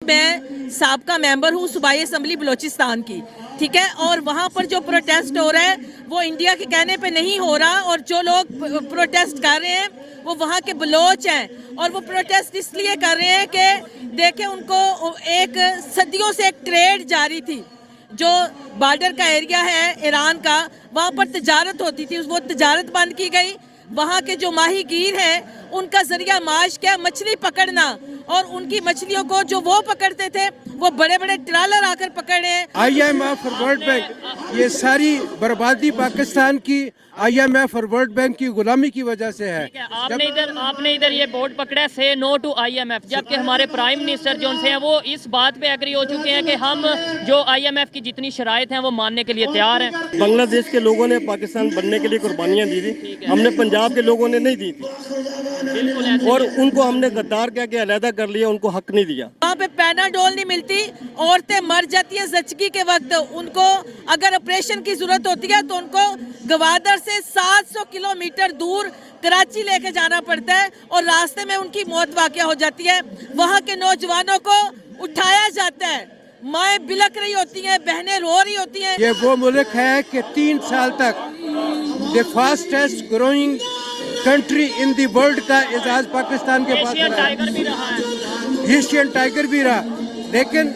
میں سابقہ ممبر ہوں صوبائی اسمبلی بلوچستان کی، ٹھیک ہے، اور وہاں پر جو پروٹیسٹ ہو رہا ہے وہ انڈیا کے کہنے پہ نہیں ہو رہا، اور جو لوگ پروٹیسٹ کر رہے ہیں وہ وہاں کے بلوچ ہیں، اور وہ پروٹیسٹ اس لیے کر رہے ہیں کہ دیکھیں ان کو ایک صدیوں سے ایک ٹریڈ جاری تھی، جو بارڈر کا ایریا ہے ایران کا، وہاں پر تجارت ہوتی تھی، وہ تجارت بند کی گئی، وہاں کے جو ماہی گیر ہیں ان کا ذریعہ معاش کیا مچھلی پکڑنا، اور ان کی مچھلیوں کو جو وہ پکڑتے تھے وہ بڑے بڑے ٹرالر آ کر پکڑ رہے ہیں۔ آئی ایم ایف اور ورلڈ بینک، یہ ساری بربادی پاکستان کی آئی ایم ایف اور ورلڈ بینک کی غلامی کی وجہ سے ہے۔ آپ نے ادھر یہ بورڈ پکڑا ہے سے نو ٹو آئی ایم ایف، جبکہ ہمارے پرائم منسٹر جو ان سے ہیں وہ اس بات پہ ایگری ہو چکے ہیں کہ ہم جو آئی ایم ایف کی جتنی شرائط ہیں وہ ماننے کے لیے تیار ہیں۔ بنگلہ دیش کے لوگوں نے پاکستان بننے کے لیے قربانیاں دی تھی، ہم نے پنجاب کے لوگوں نے نہیں دی تھی، اور ان کو ہم نے غدار کہہ کے علیحدہ کر لیا، ان کو حق نہیں دیا۔ وہاں پہ پیناڈول نہیں ملتی، عورتیں مر جاتی ہیں زچگی کے وقت، ان کو اگر آپریشن کی ضرورت ہوتی ہے تو ان کو گوادر سے 700 کلومیٹر دور کراچی لے کے جانا پڑتا ہے، اور راستے میں ان کی موت واقع ہو جاتی ہے۔ وہاں کے نوجوانوں کو اٹھایا جاتا ہے، مائیں بلک رہی ہوتی ہیں، بہنیں رو رہی ہوتی ہیں۔ یہ وہ ملک ہے کہ 3 سال تک the fastest growing country in the world کا اعزاز پاکستان کے پاس ایشین ٹائیگر بھی رہا ہے، ایشین ٹائیگر بھی رہا، لیکن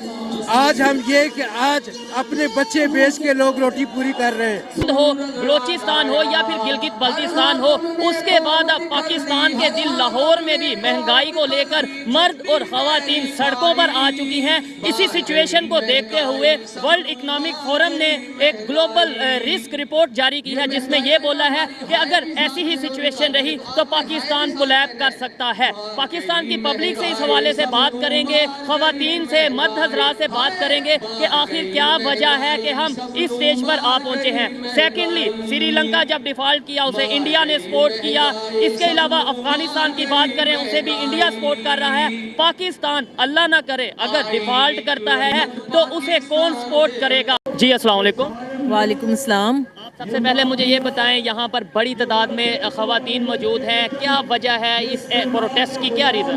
آج ہم یہ کہ آج اپنے بچے بیچ کے لوگ روٹی پوری کر رہے ہیں۔ ہو بلوچستان ہو یا پھر گلگت بلتستان ہو، اس کے بعد اب پاکستان کے دل لاہور میں بھی مہنگائی کو لے کر مرد اور خواتین سڑکوں پر آ چکی ہیں۔ اسی سچویشن کو دیکھتے ہوئے ورلڈ اکنامک فورم نے ایک گلوبل رسک رپورٹ جاری کی ہے، جس میں یہ بولا ہے کہ اگر ایسی ہی سچویشن رہی تو پاکستان کولیپ کر سکتا ہے۔ پاکستان کی پبلک سے اس حوالے سے بات کریں گے، خواتین سے، مرد حضرات سے بات کریں گے کہ آخر کیا وجہ ہے کہ ہم اس سٹیج پر آ پہنچے ہیں۔ سیکنڈلی، سری لنکا جب ڈیفالٹ کیا اسے انڈیا نے سپورٹ کیا، اس کے علاوہ افغانستان کی بات کریں اسے بھی انڈیا سپورٹ کر رہا ہے۔ پاکستان اللہ نہ کرے اگر ڈیفالٹ کرتا ہے تو اسے کون سپورٹ کرے گا؟ جی السلام علیکم۔ وعلیکم السلام۔ سب سے پہلے مجھے یہ بتائیں، یہاں پر بڑی تعداد میں خواتین موجود ہیں، کیا وجہ ہے اس پروٹیسٹ کی، کیا ریزن؟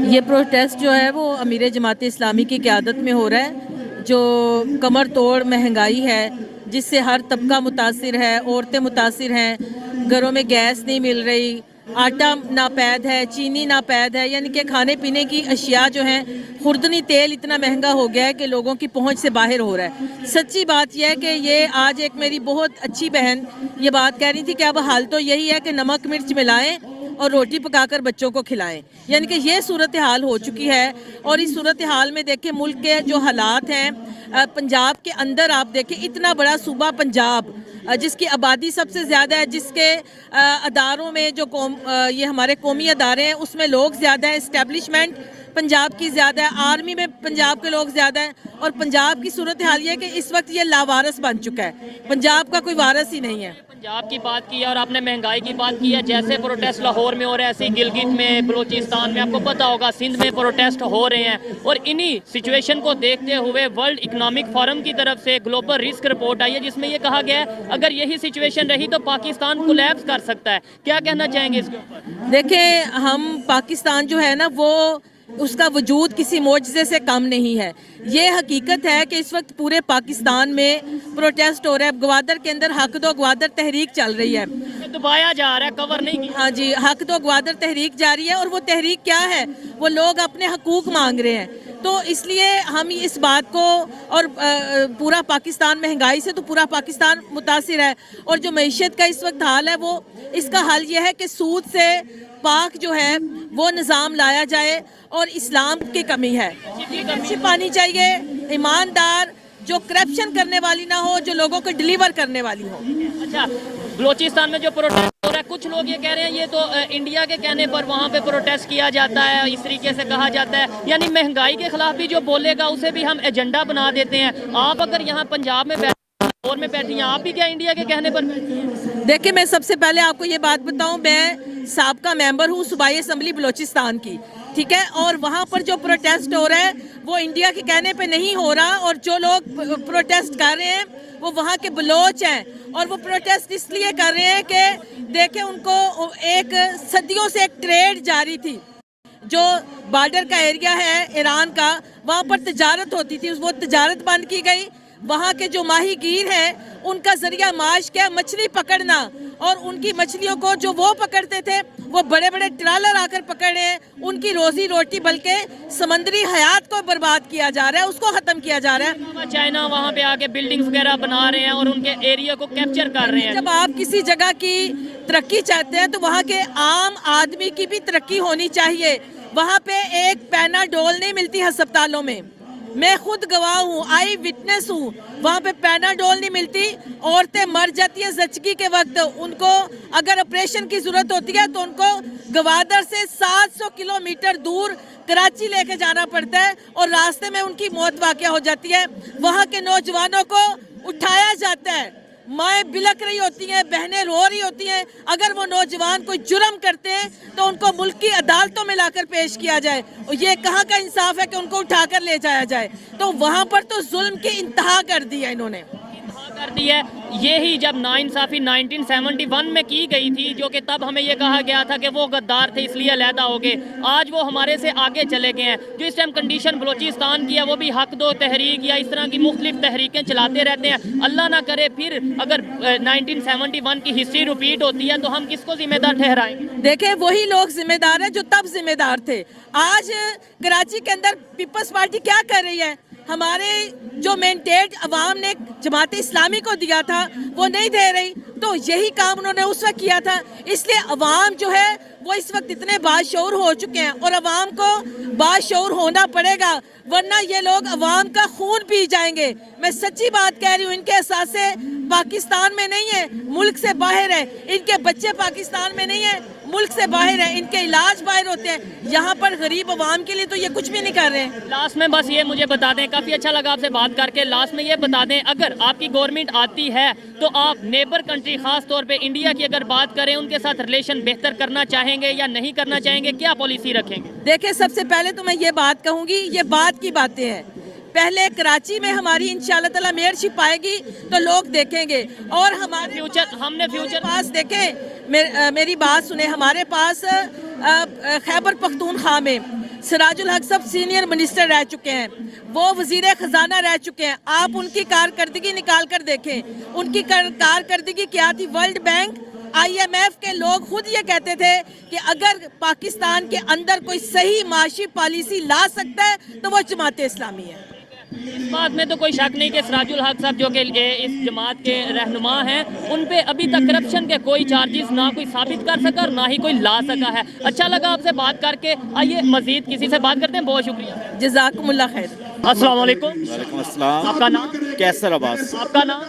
یہ پروٹیسٹ جو ہے وہ امیر جماعت اسلامی کی قیادت میں ہو رہا ہے، جو کمر توڑ مہنگائی ہے جس سے ہر طبقہ متاثر ہے، عورتیں متاثر ہیں، گھروں میں گیس نہیں مل رہی، آٹا ناپید ہے، چینی ناپید ہے، یعنی کہ کھانے پینے کی اشیاء جو ہیں، خوردنی تیل اتنا مہنگا ہو گیا ہے کہ لوگوں کی پہنچ سے باہر ہو رہا ہے۔ سچی بات یہ ہے کہ یہ آج ایک میری بہت اچھی بہن یہ بات کہہ رہی تھی کہ اب حال تو یہی ہے کہ نمک مرچ ملائیں اور روٹی پکا کر بچوں کو کھلائیں، یعنی کہ یہ صورتحال ہو چکی ہے۔ اور اس صورتحال میں دیکھیں ملک کے جو حالات ہیں، پنجاب کے اندر آپ دیکھیں اتنا بڑا صوبہ پنجاب جس کی آبادی سب سے زیادہ ہے، جس کے اداروں میں جو یہ ہمارے قومی ادارے ہیں اس میں لوگ زیادہ ہیں، اسٹیبلشمنٹ پنجاب کی زیادہ ہے، آرمی میں پنجاب کے لوگ زیادہ ہیں، اور پنجاب کی صورتحال یہ ہے کہ اس وقت یہ لاوارث بن چکا ہے، پنجاب کا کوئی وارث ہی نہیں ہے۔ پنجاب کی بات کی ہے اور آپ نے مہنگائی کی بات کی ہے، جیسے پروٹیسٹ لاہور میں ہو رہے ہیں ایسے گلگت میں، بلوچستان میں، آپ کو پتا ہوگا سندھ میں پروٹیسٹ ہو رہے ہیں، اور انہی سچویشن کو دیکھتے ہوئے ورلڈ اکنامک فورم کی طرف سے گلوبل رسک رپورٹ آئی ہے، جس میں یہ کہا گیا ہے اگر یہی سچویشن رہی تو پاکستان کولیپس کر سکتا ہے۔ کیا کہنا چاہیں گے اس کے اوپر؟ دیکھیں ہم پاکستان جو ہے نا وہ اس کا وجود کسی معجزے سے کم نہیں ہے۔ یہ حقیقت ہے کہ اس وقت پورے پاکستان میں پروٹیسٹ ہو رہا ہے۔ گوادر کے اندر حق دو گوادر تحریک چل رہی ہے، دبایا جا رہا ہے، کور نہیں کیا۔ ہاں جی، حق دو گوادر تحریک جاری ہے، اور وہ تحریک کیا ہے؟ وہ لوگ اپنے حقوق مانگ رہے ہیں۔ تو اس لیے ہم اس بات کو، اور پورا پاکستان مہنگائی سے تو پورا پاکستان متاثر ہے، اور جو معیشت کا اس وقت حال ہے وہ اس کا حل یہ ہے کہ سود سے پاک جو ہے وہ نظام لایا جائے، اور اسلام کی کمی ہے، لیڈرشپ آنی چاہیے ایماندار، جو کرپشن کرنے والی نہ ہو، جو لوگوں کو ڈیلیور کرنے والی ہو۔ اچھا، بلوچستان میں جو پروٹیسٹ ہو رہا ہے، کچھ لوگ یہ کہہ رہے ہیں یہ تو انڈیا کے کہنے پر وہاں پہ پروٹیسٹ کیا جاتا ہے، اس طریقے سے کہا جاتا ہے، یعنی مہنگائی کے خلاف بھی جو بولے گا اسے بھی ہم ایجنڈا بنا دیتے ہیں۔ آپ اگر یہاں پنجاب میں لاہور میں بیٹھی ہیں، آپ بھی کیا انڈیا کے کہنے پر؟ دیکھیں میں سب سے پہلے آپ کو یہ بات بتاؤں، میں سابقہ ممبر ہوں صوبائی اسمبلی بلوچستان کی، ٹھیک ہے، اور وہاں پر جو پروٹیسٹ ہو رہا ہے وہ انڈیا کے کہنے پہ نہیں ہو رہا، اور جو لوگ پروٹیسٹ کر رہے ہیں وہ وہاں کے بلوچ ہیں، اور وہ پروٹیسٹ اس لیے کر رہے ہیں کہ دیکھیں ان کو ایک صدیوں سے ایک ٹریڈ جاری تھی، जो बॉर्डर का एरिया है ईरान का, वहाँ पर तजारत होती थी, वो तजारत बंद की गई। वहाँ के जो माहीगीर हैं उनका जरिया माश क्या, मछली पकड़ना, और उनकी मछलियों को जो वो पकड़ते थे वो बड़े बड़े ट्रालर आकर पकड़ रहे हैं। उनकी रोजी रोटी बल्कि समंदरी हयात को बर्बाद किया जा रहा है, उसको ख़त्म किया जा रहा है। चाइना वहाँ पे आके बिल्डिंग्स वगैरह बना रहे हैं और उनके एरिया को कैप्चर कर रहे हैं। जब आप किसी जगह की तरक्की चाहते हैं तो वहाँ के आम आदमी की भी तरक्की होनी चाहिए। वहाँ पे एक पैनाडोल नहीं मिलती अस्पतालों में, मैं खुद गवाह हूँ, आई विटनेस हूँ। वहाँ पे पैनाडोल नहीं मिलती, औरतें मर जाती हैं ज़चगी के वक्त। उनको अगर ऑपरेशन की ज़रूरत होती है तो उनको गवादर से 700 किलोमीटर दूर कराची लेके जाना पड़ता है और रास्ते में उनकी मौत वाक़या हो जाती है। वहाँ के नौजवानों को उठाया जाता है, माएँ बिलक रही होती हैं, बहनें रो रही होती हैं। अगर वो नौजवान कोई जुर्म करते हैं तो उनको मुल्क की अदालतों में लाकर पेश किया जाए। और ये कहाँ का इंसाफ है कि उनको उठाकर ले जाया जाए? तो वहाँ पर तो जुल्म की इंतहा कर दी है इन्होंने, कर दी है। यही जब नाइंसाफ़ी 1971 में की गई थी, जो कि तब हमें ये कहा गया था कि वो गद्दार थे इसलिए अलहदा हो गए। आज वो हमारे से आगे चले गए हैं। जो इस टाइम कंडीशन बलूचिस्तान की है वो भी हक दो तहरीक या इस तरह की मुख्तलिफ तहरीकें चलाते रहते हैं। अल्लाह ना करे फिर अगर 1971 की हिस्ट्री रिपीट होती है तो हम किसको जिम्मेदार ठहराएंगे? देखें वही लोग जिम्मेदार हैं जो तब जिम्मेदार थे। आज कराची के अंदर पीपल्स पार्टी क्या कर रही है? हमारे जो मैंडेट अवाम ने जमात इस्लामी को दिया था वो नहीं दे रही, तो यही काम उन्होंने उस वक्त किया था। इसलिए अवाम जो है वो इस वक्त इतने बाशऊर हो चुके हैं और अवाम को बाशऊर होना पड़ेगा, वरना ये लोग अवाम का खून पी जाएंगे। मैं सच्ची बात कह रही हूँ, इनके एहसासे पाकिस्तान में नहीं है, मुल्क से बाहर है। इनके बच्चे पाकिस्तान में नहीं है, मुल्क से बाहर है, इनके इलाज बाहर होते हैं। यहाँ पर गरीब अवाम के लिए तो ये कुछ भी नहीं कर रहे हैं। लास्ट में बस ये मुझे बता दें, काफ़ी अच्छा लगा आपसे बात करके। लास्ट में ये बता दें, अगर आपकी गवर्नमेंट आती है तो आप नेबर कंट्री खास तौर पे इंडिया की अगर बात करें, उनके साथ रिलेशन बेहतर करना चाहेंगे या नहीं करना चाहेंगे, क्या पॉलिसी रखेंगे? देखिए सबसे पहले तो मैं ये बात कहूँगी, ये बात की बातें हैं। पहले कराची में हमारी इंशाल्लाह ताला मेयरशिप आएगी तो लोग देखेंगे। और हमारे फ्यूचर पास देखें, मेरी बात सुने, हमारे पास खैबर पख्तूनख्वा में सिराजुल हक साहब सीनियर मिनिस्टर रह चुके हैं, वो वजीर खजाना रह चुके हैं। आप उनकी कारकर्दगी निकाल कर देखें, उनकी कारकर्दगी क्या थी। वर्ल्ड बैंक, IMF के लोग खुद ये कहते थे कि अगर पाकिस्तान के अंदर कोई सही माशी पॉलिसी ला सकता है तो वो जमात इस्लामी है। इस बात में तो कोई शक नहीं कि सिराजुल हक साहब जो कि इस जमात के रहनुमा हैं, उन पे अभी तक करप्शन के कोई चार्जेस ना कोई साबित कर सका और ना ही कोई ला सका है। अच्छा लगा आपसे बात करके। आइए मजीद किसी से बात करते हैं। बहुत शुक्रिया, जज़ाकुमुल्लाह खैर। अस्सलाम वालेकुम। वालेकुम अस्सलाम। आपका नाम? कैसर अब्बास। आपका नाम?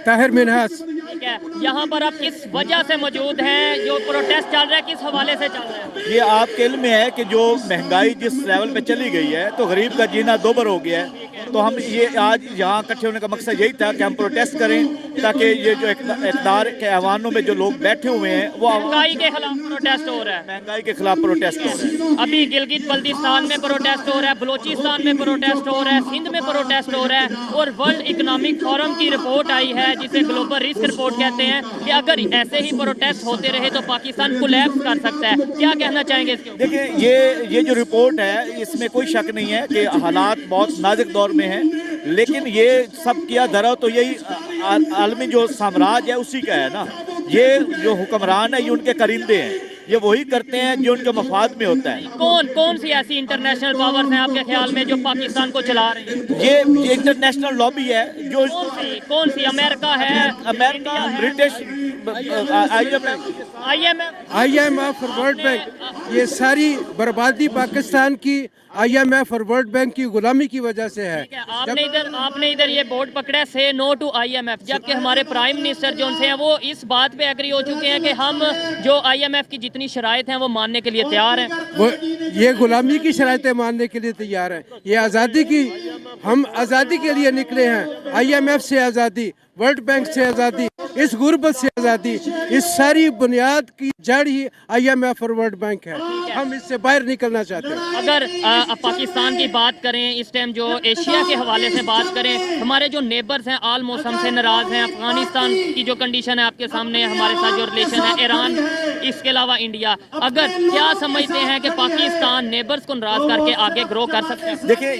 ताहिर मिनहास। ठीक है, यहाँ पर आप किस वजह से मौजूद हैं? जो प्रोटेस्ट चल रहा है किस हवाले से चल रहा है? ये आपके इल्म में है कि जो महंगाई जिस लेवल पे चली गई है तो गरीब का जीना दोबर हो गया है। तो हम ये आज यहाँ इकट्ठे होने का मकसद यही था कि हम प्रोटेस्ट करें ताकि ये जो इक़्तिदार के ऐवानों में जो लोग बैठे हुए हैं वो महंगाई के खिलाफ प्रोटेस्ट हो रहा है। महंगाई के खिलाफ प्रोटेस्ट हो रहा है। अभी गिलगित बल्तिस्तान में प्रोटेस्ट हो रहा है, बलूचिस्तान में प्रोटेस्ट हो रहा है, सिंध में प्रोटेस्ट हो रहा है। और वर्ल्ड इकोनॉमिक फोरम की रिपोर्ट आई है जिसे ग्लोबल रिस्क रिपोर्ट कहते हैं कि अगर ऐसे ही प्रोटेस्ट होते रहे तो पाकिस्तान कोलैप्स कर सकता है। क्या कहना चाहेंगे इसके ऊपर? देखिए ये जो रिपोर्ट है इसमें कोई शक नहीं है कि हालात बहुत नाजुक दौर में हैं, लेकिन ये सब किया धरा तो यही आलमी जो साम्राज्य है उसी का है ना। ये जो हुक्मरान है ये उनके करिंदे हैं, ये वही करते हैं जो उनके मफाद में होता है। कौन सी ऐसी इंटरनेशनल पावर्स हैं आपके ख्याल में जो पाकिस्तान को चला रही हैं? ये इंटरनेशनल लॉबी है जो कौन सी? अमेरिका है, अमेरिका, ब्रिटिश, IMF और वर्ल्ड बैंक, ये सारी बर्बादी पाकिस्तान की IMF और वर्ल्ड बैंक की गुलामी की वजह से है। आपने इधर ये बोर्ड पकड़ा है, से नो टू IMF, जबकि हमारे प्राइम मिनिस्टर जो उनसे हैं वो इस बात पे एग्री हो चुके हैं कि हम जो IMF की जितनी शराइत हैं वो मानने के लिए तैयार हैं। वो ये गुलामी की शराइतें मानने के लिए तैयार हैं। ये आज़ादी की, हम आज़ादी के लिए निकले हैं। IMF से आज़ादी, वर्ल्ड बैंक से आज़ादी, इस गुर्बत से आज़ादी, इस सारी बुनियाद की जड़ ही IMF और वर्ल्ड बैंक है। हम इससे बाहर निकलना चाहते हैं। अगर पाकिस्तान की बात करें, इस टाइम जो एशिया के हवाले से बात करें, हमारे जो नेबर्स हैं ऑलमोस्ट हमसे नाराज़ हैं। अफगानिस्तान की जो कंडीशन है आपके सामने, हमारे साथ जो रिलेशन है, ईरान, इसके अलावा इंडिया, अगर क्या समझते हैं कि पाकिस्तान नेबर्स को नाराज़ करके आगे ग्रो कर सकते हैं? देखिए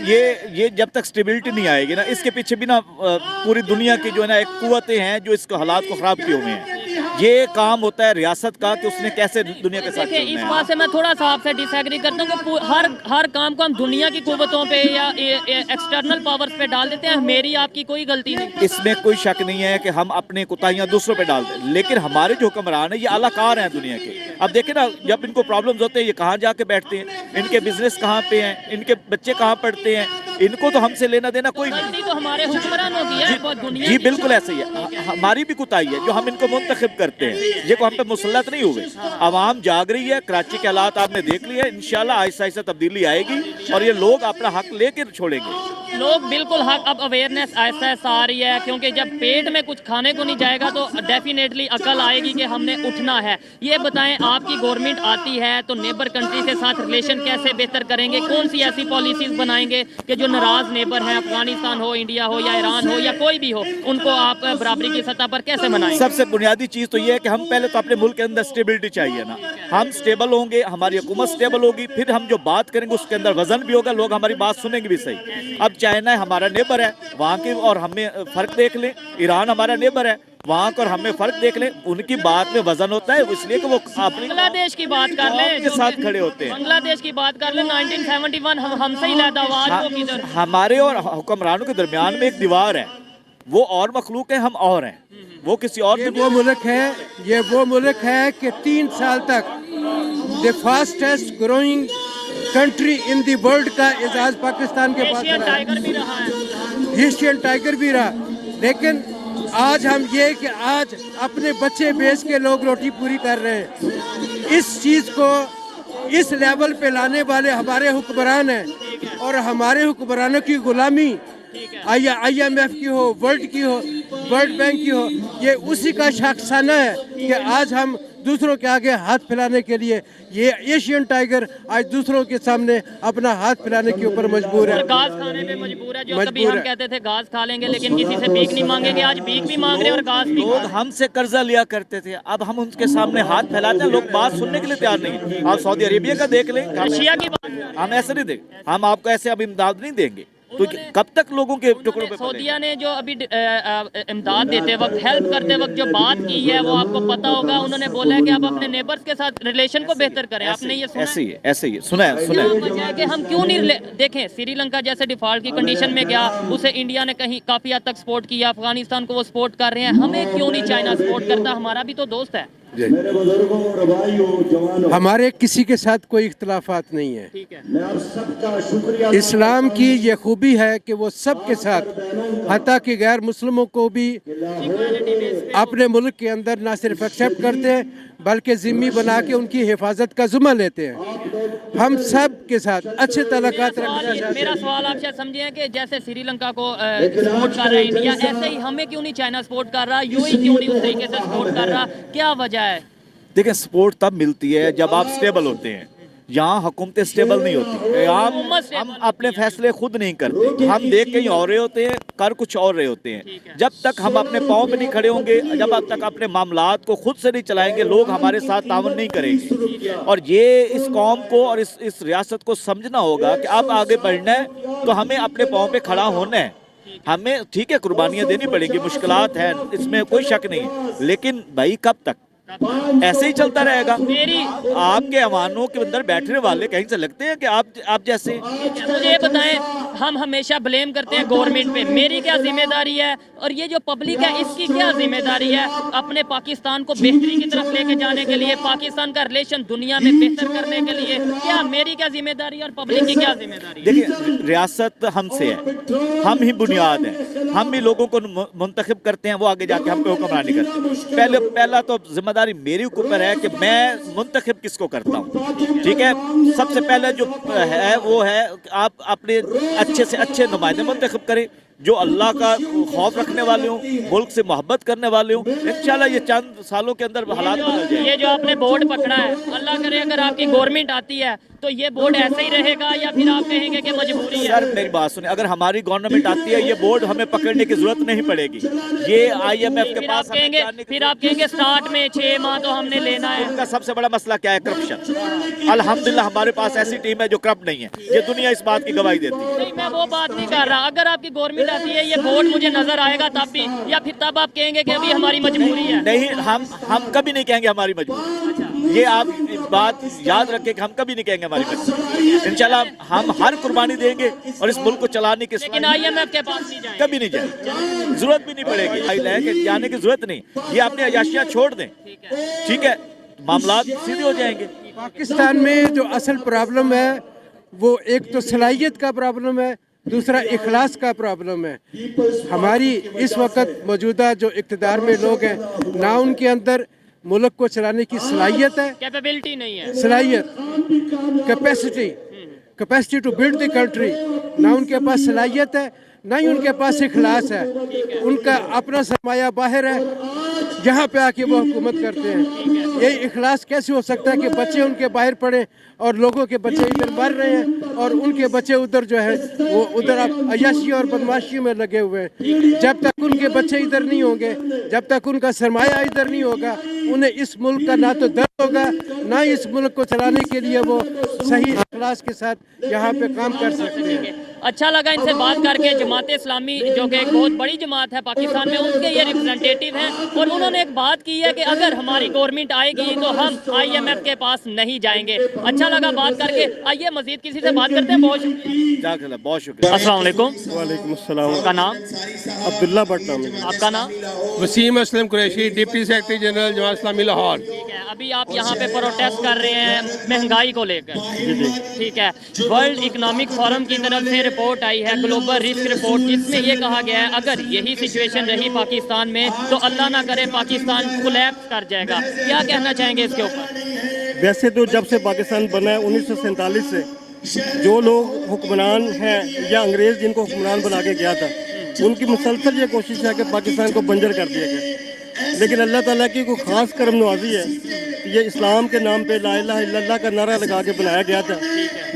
ये जब तक स्टेबिलिटी नहीं आएगी ना, इसके पीछे भी ना पूरी दुनिया की जो है ना एक कुव्वतें हैं जो इसको हालात को ख़राब किए हुए हैं। ये काम होता है रियासत का कि उसने कैसे दुनिया के साथ देखिए, चलना इस है। बात से मैं थोड़ा सा आपसे डिसएग्री करता हूँ कि हर काम को हम दुनिया की कुव्वतों पे या एक्सटर्नल पावर्स पे डाल देते हैं। मेरी आपकी कोई गलती नहीं। इसमें कोई शक नहीं है कि हम अपने कोताहियां दूसरों पे डाल दें, लेकिन हमारे जो हुक्मरान हैं ये आलाकार हैं दुनिया के। अब देखें ना, जब इनको प्रॉब्लम्स होते हैं ये कहाँ जाके बैठते हैं, इनके बिजनेस कहाँ पे हैं, इनके बच्चे कहाँ पढ़ते हैं, इनको तो हमसे लेना देना कोई नहीं। गलती तो हमारे हुक्मरानों की है, वो दुनिया जी की बिल्कुल ऐसे ही है। हमारी भी कोताही है जो हम इनको मुंतखब करते हैं, ये को हम पे मुसल्लत नहीं हुए। आवाम जाग रही है, कराची के हालात आपने देख लिए, इंशाल्लाह आहिस्ता आहिस्ता तब्दीली आएगी और ये लोग अपना हक लेके छोड़ेंगे। लोग बिल्कुल हक, अब अवेयरनेस ऐसा आ रही है, क्योंकि जब पेट में कुछ खाने को नहीं जाएगा तो डेफिनेटली अकल आएगी कि हमने उठना है। ये बताएं, आपकी गवर्नमेंट आती है तो नेबर कंट्री के साथ रिलेशन कैसे बेहतर करेंगे? कौन सी ऐसी पॉलिसीज बनाएंगे कि जो नाराज नेबर हैं, अफगानिस्तान हो, इंडिया हो या ईरान हो या कोई भी हो, उनको आप बराबरी की सतह पर कैसे बनाएंगे? सबसे बुनियादी चीज़ तो ये है कि हम पहले तो अपने मुल्क के अंदर स्टेबिलिटी चाहिए ना। हम स्टेबल होंगे, हमारी हुकूमत स्टेबल होगी, फिर हम जो बात करेंगे उसके अंदर वजन भी होगा, लोग हमारी बात सुनेंगे भी सही। अब चाइना हमारा नेबर है, वहाँ के और हमें फ़र्क देख लें, ईरान हमारा नेबर है, वहाँ का और हमें फ़र्क देख लें, उनकी बात में वजन होता है, इसलिए कि वो अपनी बांग्लादेश की बात कर लें, के साथ खड़े होते हैं। बांग्लादेश की बात कर लें, 1971 हमसे ही लैदावाज वो किधर? हमारे और हुक्मरानों के दरमियान में एक दीवार है, वो और मखलूक है, हम और हैं, वो किसी और ये वो मुल्क है कि 3 साल तक the fastest growing country in the world का एजाज पाकिस्तान के पास एशियन रहा है। टाइगर भी रहा है। एशियन टाइगर भी रहा, लेकिन आज हम ये कि आज अपने बच्चे बेच के लोग रोटी पूरी कर रहे हैं। इस चीज़ को इस लेवल पे लाने वाले हमारे हुक्मरान हैं और हमारे हुक्मरानों की गुलामी IMF की हो, वर्ल्ड की हो, वर्ल्ड बैंक की हो, ये उसी का शाखसाना है कि आज हम दूसरों के आगे हाथ फैलाने के लिए ये एशियन टाइगर आज दूसरों के सामने अपना हाथ फैलाने के ऊपर मजबूर है। और घास खाने पे मजबूर है। जो कभी हम कहते थे घास खा लेंगे लेकिन किसी से भीख नहीं मांगेंगे, आज भीख भी मांग रहे हैं और घास भी। लोग हमसे कर्जा लिया करते थे, अब हम उनके सामने हाथ फैलाते हैं, लोग बात सुनने के लिए तैयार नहीं। आप सऊदी अरेबिया का देख लें, एशिया की बात, हम ऐसे नहीं देंगे, हम आपको ऐसे अब इमदाद नहीं देंगे। तो कब तक लोगों के टुकड़ों पे सऊदिया ने जो अभी इमदाद देते वक्त, हेल्प करते वक्त जो बात की है वो आपको पता होगा। उन्होंने बोला है कि आप अपने नेबर्स के साथ रिलेशन को बेहतर करें। आपने ये सुना? ऐसे ही सुना है। वजह है कि हम क्यों नहीं देखें, श्रीलंका जैसे डिफॉल्ट की कंडीशन में गया, उसे इंडिया ने कहीं काफी हद तक सपोर्ट किया, अफगानिस्तान को वो सपोर्ट कर रहे हैं, हमें क्यों नहीं चाइना सपोर्ट करता? हमारा भी तो दोस्त है। हमारे किसी के साथ कोई इख्तलाफात नहीं है। ठीक है। इस्लाम की ये खूबी है कि वो सबके साथ, हत्ता कि गैर मुस्लिमों को भी अपने मुल्क के अंदर ना सिर्फ एक्सेप्ट करते हैं बल्कि ज़िम्मी बना के उनकी हिफाजत का ज़िम्मा लेते हैं। हम सब के साथ अच्छे तल्लुकात रखना चाहते हैं। मेरा सवाल आप शायद समझे कि जैसे श्रीलंका को सपोर्ट कर रहा है इंडिया, ऐसे ही हमें क्यों नहीं चाइना सपोर्ट कर रहा, यूएई क्यों नहीं उस तरीके से सपोर्ट कर रहा, क्या वजह है? देखिए, सपोर्ट तब मिलती है जब आप स्टेबल होते हैं। यहाँ हुकूमतें स्टेबल नहीं होती, हम अपने फैसले खुद नहीं करते, हम देख कहीं और रहे होते हैं, कर कुछ और रहे होते हैं। जब तक हम अपने पाँव पे नहीं खड़े होंगे, जब तक अपने मामलात को खुद से नहीं चलाएंगे, लोग हमारे साथ तावन नहीं करेंगे। और ये इस कौम को और इस रियासत को समझना होगा कि अब आगे बढ़ना है तो हमें अपने पाँव पे खड़ा होना है। हमें ठीक है, कुर्बानियाँ देनी पड़ेगी, मुश्किलात हैं, इसमें कोई शक नहीं है, लेकिन भाई कब तक ऐसे ही चलता रहेगा? मेरी आपके अवानों के अंदर बैठने वाले कहीं से लगते हैं कि आप जैसे। मुझे ये बताएं, हम हमेशा ब्लेम करते हैं गवर्नमेंट पे, मेरी क्या जिम्मेदारी है और ये जो पब्लिक है इसकी क्या जिम्मेदारी है अपने पाकिस्तान को बेहतरी की तरफ लेके जाने के लिए, पाकिस्तान का रिलेशन दुनिया में बेहतर करने के लिए? क्या मेरी क्या जिम्मेदारी और पब्लिक की क्या जिम्मेदारी है? देखिए, रियासत हमसे है, हम ही बुनियाद है, हम ही लोगों को मुंतखब करते हैं, वो आगे जाके हम पे हुक्मरानी करते हैं। पहला तो जिम्मेदारी मेरी ऊपर है कि मैं मुंतखब किसको करता हूँ, ठीक है। सबसे पहले जो है वो है आप अपने अच्छे से अच्छे नुमाइंदे मुंतखब करें जो अल्लाह का खौफ रखने वाले हों, मुल्क से मोहब्बत करने वाले हों। इंशाल्लाह ये चंद सालों के अंदर हालात बदल जाएंगे। ये जो आपने बोर्ड पकड़ा है, अल्लाह करे अगर आपकी गवर्नमेंट आती है तो ये बोर्ड ऐसे ही रहेगा या फिर आप कहेंगे कि मजबूरी है? सर मेरी बात सुनिए, अगर हमारी गवर्नमेंट आती है ये बोर्ड हमें पकड़ने की जरूरत नहीं पड़ेगी। ये IMF के पास फिर आप कहेंगे स्टार्ट में 6 माह तो हमने लेना है। उनका सबसे बड़ा मसला क्या है? करप्शन। अल्हम्दुलिल्लाह हमारे पास ऐसी टीम है जो करप्ट नहीं है, ये दुनिया इस बात की गवाही देती है। नहीं, मैं वो बात नहीं कर रहा। अगर आपकी गवर्नमेंट आती है ये बोर्ड मुझे नजर आएगा तब भी, या फिर तब आप कहेंगे कि अभी हमारी मजबूरी है? नहीं, हम कभी नहीं कहेंगे हमारी मजबूरी। ये आप बात याद रखें कि हम कभी नहीं कहेंगे हमारी मजबूरी। इंशाल्लाह हम हर कुर्बानी देंगे और इस मुल्क को चलाने की। लेकिन IMF के पास नहीं जाएंगे? कभी नहीं जाएंगे, जरूरत भी नहीं पड़ेगी, जाने की जरूरत नहीं। ये अपनी अयाशियां छोड़ दें, ठीक है, मामला सीधे हो जाएंगे। पाकिस्तान में जो असल प्रॉब्लम है वो एक तो सलाहियत का प्रॉब्लम है, दूसरा इखलास का प्रॉब्लम है। हमारी इस वक्त मौजूदा जो इक़्तिदार में लोग हैं, ना उनके अंदर मुल्क को चलाने की सलाहियत है, कैपेबिलिटी नहीं है, सलाहियत, capacity to build the country, ना उनके पास सलाहियत है, ना ही उनके पास इखलास है। उनका अपना सरमाया बाहर है, यहाँ पे आके वो हुकूमत करते हैं। ये इखलास कैसे हो सकता है कि बच्चे उनके बाहर पड़े और लोगों के बच्चे इधर मर रहे हैं और उनके बच्चे उधर जो है वो उधर अयाशी और बदमाशी में लगे हुए हैं। जब तक उनके बच्चे इधर नहीं होंगे, जब तक उनका सरमाया इधर नहीं होगा, उन्हें इस मुल्क का ना तो दर्द होगा, ना इस मुल्क को चलाने के लिए वो सही इखलास के साथ यहाँ पे काम कर सकते हैं। अच्छा लगा इनसे बात करके। जमात इस्लामी जो कि एक बहुत बड़ी जमात है पाकिस्तान में, उनके ये रिप्रेजेंटेटिव हैं और उन्होंने एक बात की है कि अगर हमारी गवर्नमेंट आएगी तो हम IMF के पास नहीं जाएंगे। अच्छा लगा बात करके। आइए मजीद किसी से बात करते हैं। बहुत शुक्रिया। बहुत शुक्रिया। अस्सलाम वालेकुम। वालेकुम अस्सलाम। आपका नाम? अब्दुल्ला भट्ट नाम है। आपका नाम? Waseem Aslam Qureshi, deputy secretary general Jamaat Islami Lahore. ठीक है, अभी आप यहाँ पे प्रोटेस्ट कर रहे हैं महंगाई को लेकर, ठीक है। वर्ल्ड इकोनॉमिक फोरम की तरफ से रिपोर्ट आई है, ग्लोबल रिस्क रिपोर्ट, जिसमें ये कहा गया है अगर यही सिचुएशन रही पाकिस्तान में तो अल्लाह ना करे पाकिस्तान कोलैप्स कर जाएगा। क्या कहना चाहेंगे इसके ऊपर? वैसे तो जब से पाकिस्तान बना है 1947 से जो लोग हुक्मरान हैं या अंग्रेज़ जिनको हुक्मरान बना के गया था, उनकी मुसलसल ये कोशिश है कि पाकिस्तान को बंजर कर दिया जाए। लेकिन अल्लाह ताला की कोई ख़ास करम नवाजी है, ये इस्लाम के नाम पे ला इलाहा इल्लल्लाह का नारा लगा के बनाया गया था।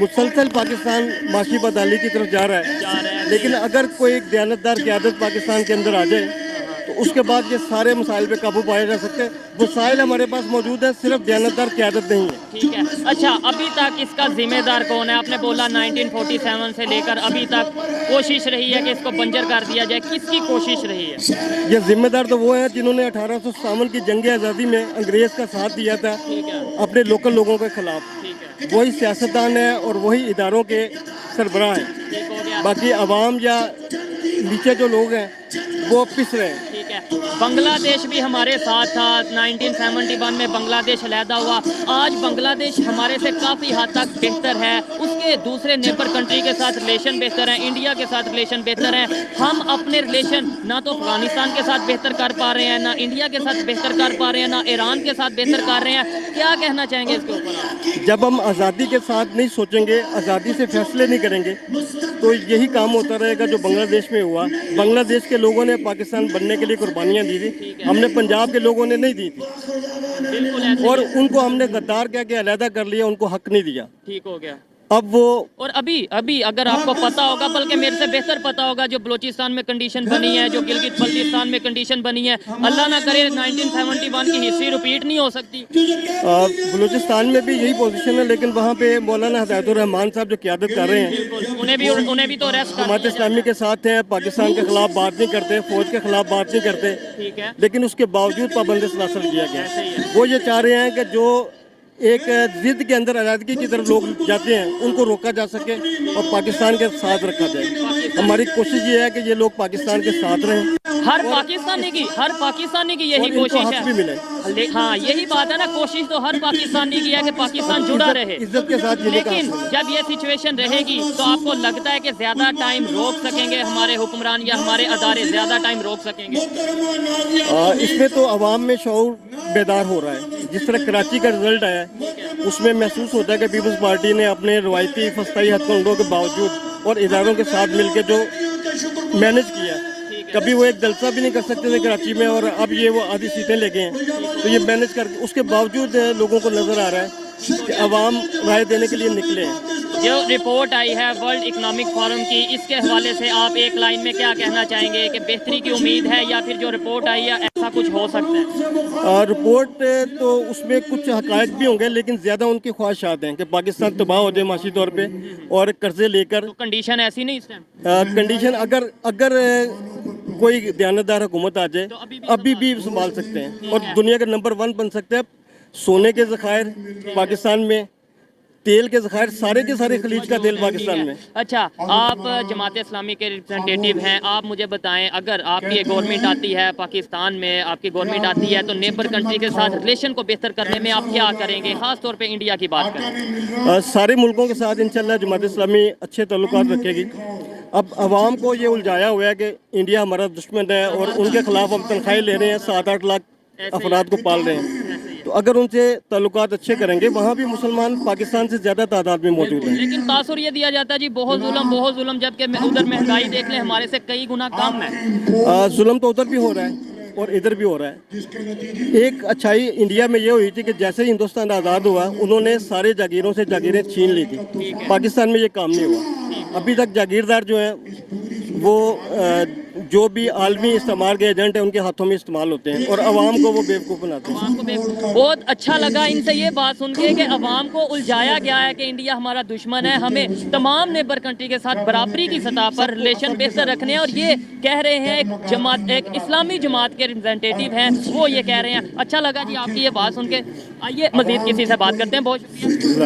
मुसलसल पाकिस्तान माशी बदहाली की तरफ जा रहा है। लेकिन अगर कोई एक दयानतदार क़यादत पाकिस्तान के अंदर आ जाए तो उसके बाद ये सारे मसाइल पे काबू पाया जा सकते हैं। वसाइल हमारे पास मौजूद है, सिर्फ दयानतदार क़यादत नहीं है। ठीक है। अच्छा, अभी तक इसका जिम्मेदार कौन है? आपने बोला 1947 से लेकर अभी तक कोशिश रही है कि इसको बंजर कर दिया जाए। किसकी कोशिश रही है? ये जिम्मेदार तो वो है जिन्होंने 1857 की जंग आज़ादी में अंग्रेज़ का साथ दिया था अपने लोकल लोगों के खिलाफ। वही सियासतदान है और वही इदारों के सरबराह हैं। बाकी अवाम या नीचे जो लोग हैं वो पिस रहे हैं। ठीक है। बांग्लादेश भी हमारे साथ था, 1971 में बांग्लादेश अलहदा हुआ। आज बांग्लादेश हमारे से काफ़ी हद तक बेहतर है, उसके दूसरे नेबर कंट्री के साथ रिलेशन बेहतर हैं, इंडिया के साथ रिलेशन बेहतर हैं। हम अपने रिलेशन ना तो अफगानिस्तान के साथ बेहतर कर पा रहे हैं, ना इंडिया के साथ बेहतर कर पा रहे हैं, ना ईरान के साथ बेहतर कर रहे हैं। क्या कहना चाहेंगे इसके ऊपर? जब हम आज़ादी के साथ नहीं सोचेंगे, आज़ादी से फैसले नहीं करेंगे, तो यही काम होता रहेगा जो बांग्लादेश में हुआ। बांग्लादेश के लोगों ने पाकिस्तान बनने के लिए कुर्बानियाँ दी थी, हमने पंजाब के लोगों ने नहीं दी थी। और उनको हमने गद्दार कह के अलहदा कर लिया, उनको हक नहीं दिया। ठीक हो गया। अब वो और अभी अगर आपको पता होगा, बल्कि मेरे से बेहतर पता होगा, जो बलूचिस्तान में कंडीशन बनी है, जो गिलगित बल्तिस्तान में कंडीशन बनी है, अल्लाह ना करे 1971 की हिस्ट्री रिपीट नहीं हो सकती। बलूचिस्तान में भी यही पोजीशन है, लेकिन वहाँ पे मौलाना हदायतुर रहमान साहब जो क़यादत कर रहे हैं, उन्हें भी तो अरेस्ट कर जमात इस्लामी के साथ हैं, पाकिस्तान के खिलाफ बात नहीं करते, फौज के खिलाफ बात नहीं करते। ठीक है। लेकिन उसके बावजूद पाबंद सलासल किया गया। वो ये चाह रहे हैं कि जो ایک ضد کے اندر آزادگی کی طرف لوگ جاتے ہیں ان کو روکا جا سکے اور پاکستان کے ساتھ رکھا جائے. ہماری کوشش یہ ہے کہ یہ لوگ پاکستان کے ساتھ رہیں. ہر پاکستانی کی یہی اور ان کو کوشش حق بھی ملے. ہے. ہاں یہی بات ہے نا, کوشش تو ہر پاکستانی کی ہے کہ پاکستان جڑا رہے. عزت کے ساتھ جینے کا لیکن حق ہے. جب یہ سچویشن رہے گی تو آپ کو لگتا ہے کہ زیادہ ٹائم روک سکیں گے ہمارے حکمران یا ہمارے ادارے زیادہ ٹائم روک سکیں گے؟ اس میں تو عوام میں شعور بیدار ہو رہا ہے. جس طرح کراچی کا رزلٹ آیا ہے اس میں محسوس ہوتا ہے کہ پیپلز پارٹی نے اپنے روایتی فسطائی ہتھ کنڈوں کے باوجود اور اداروں کے ساتھ مل کے جو مینج کیا, کبھی وہ ایک جلسہ بھی نہیں کر سکتے تھے کراچی میں اور اب یہ وہ آدھی سیٹیں لے گئے ہیں, تو یہ مینج کر کے اس کے باوجود لوگوں کو نظر آ رہا ہے کہ عوام رائے دینے کے لیے نکلے ہیں. جو رپورٹ آئی ہے ورلڈ اکنامک فورم کی, اس کے حوالے سے آپ ایک لائن میں کیا کہنا چاہیں گے کہ بہتری کی امید ہے یا پھر جو رپورٹ آئی ہے ایسا کچھ ہو سکتا ہے؟ رپورٹ تو اس میں کچھ حقائق بھی ہوں گے لیکن زیادہ ان کی خواہشات ہیں کہ پاکستان تباہ ہو جائے معاشی طور پہ اور قرضے لے کر. تو کنڈیشن ایسی نہیں اس ٹائم؟ کنڈیشن اگر کوئی دیانتدار حکومت آ جائے ابھی بھی سنبھال سکتے ہیں اور دنیا کا نمبر 1 بن سکتے ہیں. سونے کے ذخائر پاکستان میں, تیل کے ذخائر سارے کے سارے خلیج کا تیل پاکستان میں. اچھا, آپ جماعت اسلامی کے ریپرزنٹیٹیو ہیں, آپ مجھے بتائیں اگر آپ کی گورنمنٹ آتی ہے پاکستان میں, آپ کی گورنمنٹ آتی ہے تو نیبر کنٹری کے ساتھ ریلیشن کو بہتر کرنے میں آپ کیا کریں گے, خاص طور پہ انڈیا کی بات کریں؟ سارے ملکوں کے ساتھ انشاءاللہ جماعت اسلامی اچھے تعلقات رکھے گی. اب عوام کو یہ الجھایا ہوا ہے کہ انڈیا ہمارا دشمن ہے اور ان کے خلاف ہم تنخواہیں لے رہے ہیں, 7-8 لاکھ افراد کو پال رہے ہیں. تو اگر ان سے تعلقات اچھے کریں گے, وہاں بھی مسلمان پاکستان سے زیادہ تعداد میں موجود ہیں. لیکن تاثر یہ دیا جاتا ہے جی بہت ظلم, جبکہ ادھر مہنگائی دیکھ لیں ہمارے سے کئی گنا کم ہے. ظلم تو ادھر بھی ہو رہا ہے اور ادھر بھی ہو رہا ہے. ایک اچھائی انڈیا میں یہ ہوئی تھی کہ جیسے ہی ہندوستان آزاد ہوا انہوں نے سارے جاگیروں سے جاگیریں چھین لی تھی. پاکستان میں یہ کام نہیں ہوا. ابھی تک جاگیردار جو ہیں وہ جو بھی عالمی استعمار کے ایجنٹ ہیں ان کے ہاتھوں میں استعمال ہوتے ہیں اور عوام کو وہ بیوقوف بناتے ہیں. بہت اچھا لگا ان سے یہ بات سن کے کہ عوام کو الجھایا گیا ہے کہ انڈیا ہمارا دشمن ہے, ہمیں تمام نیبر کنٹری کے ساتھ برابری کی سطح پر ریلیشن بہتر رکھنے ہیں. اور یہ کہہ رہے ہیں ایک اسلامی جماعت کے ریپرزنٹیٹیو ہیں, وہ یہ کہہ رہے ہیں. اچھا لگا جی آپ کی یہ بات سن کے. آئیے مزید کسی سے بات کرتے ہیں. بہت شکریہ.